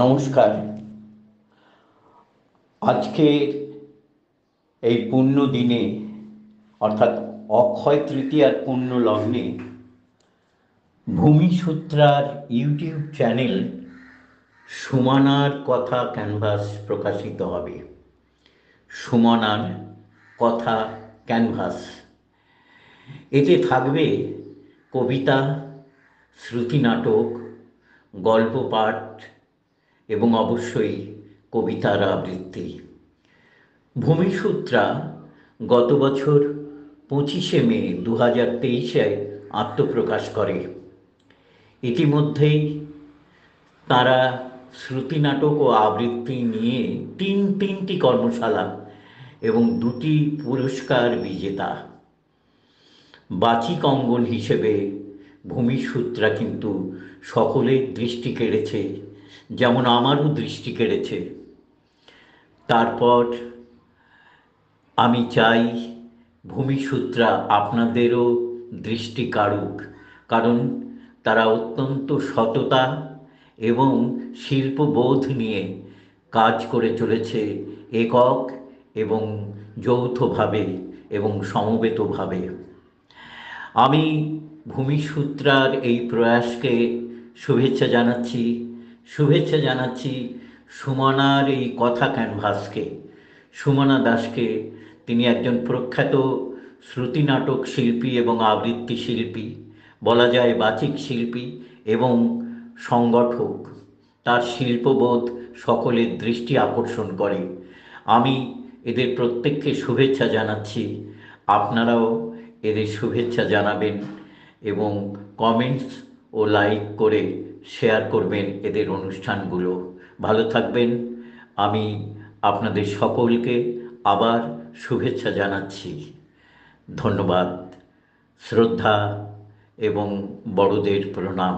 নমস্কার। আজকের এই পুণ্য দিনে অর্থাৎ অক্ষয় তৃতীয়ার পুণ্য লগ্নে ভূমিসূত্রার ইউটিউব চ্যানেল সুমনার কথা ক্যানভাস প্রকাশিত হবে। সুমনার কথা ক্যানভাস, এতে থাকবে কবিতা, শ্রুতিনাটক, গল্প পাঠ এবং অবশ্যই কবিতার আবৃত্তি। ভূমিসূত্রা গত বছর 25শে মে 2023 আত্মপ্রকাশ করে। ইতিমধ্যেই তারা শ্রুতিনাটক ও আবৃত্তি নিয়ে তিনটি কর্মশালা এবং 2টি পুরস্কার বিজেতা। বাচিক অঙ্গন হিসেবে ভূমিসূত্রা কিন্তু সকলের দৃষ্টি কেড়েছে, যেমন আমারও দৃষ্টি কেড়েছে। তারপর আমি চাই ভূমিসূত্রা আপনাদেরও দৃষ্টি কাড়ুক, কারণ তারা অত্যন্ত সততা এবং শিল্পবোধ নিয়ে কাজ করে চলেছে, একক এবং যৌথভাবে এবং সমবেতভাবে। আমি ভূমিসূত্রার এই প্রয়াসকে শুভেচ্ছা জানাচ্ছি সুমনার এই কথা ক্যানভাসকে। সুমনা দাসকে, তিনি একজন প্রখ্যাত শ্রুতিনাটক শিল্পী এবং আবৃত্তি শিল্পী, বলা যায় বাচিক শিল্পী এবং সংগঠক। তার শিল্পবোধ সকলের দৃষ্টি আকর্ষণ করে। আমি এদের প্রত্যেককে শুভেচ্ছা জানাচ্ছি। আপনারাও এদের শুভেচ্ছা জানাবেন এবং কমেন্টস ও লাইক করে শেয়ার করবেন এদের অনুষ্ঠানগুলো। ভালো থাকবেন। আমি আপনাদের সকলকে আবার শুভেচ্ছা জানাচ্ছি। ধন্যবাদ, শ্রদ্ধা এবং বড়দের প্রণাম।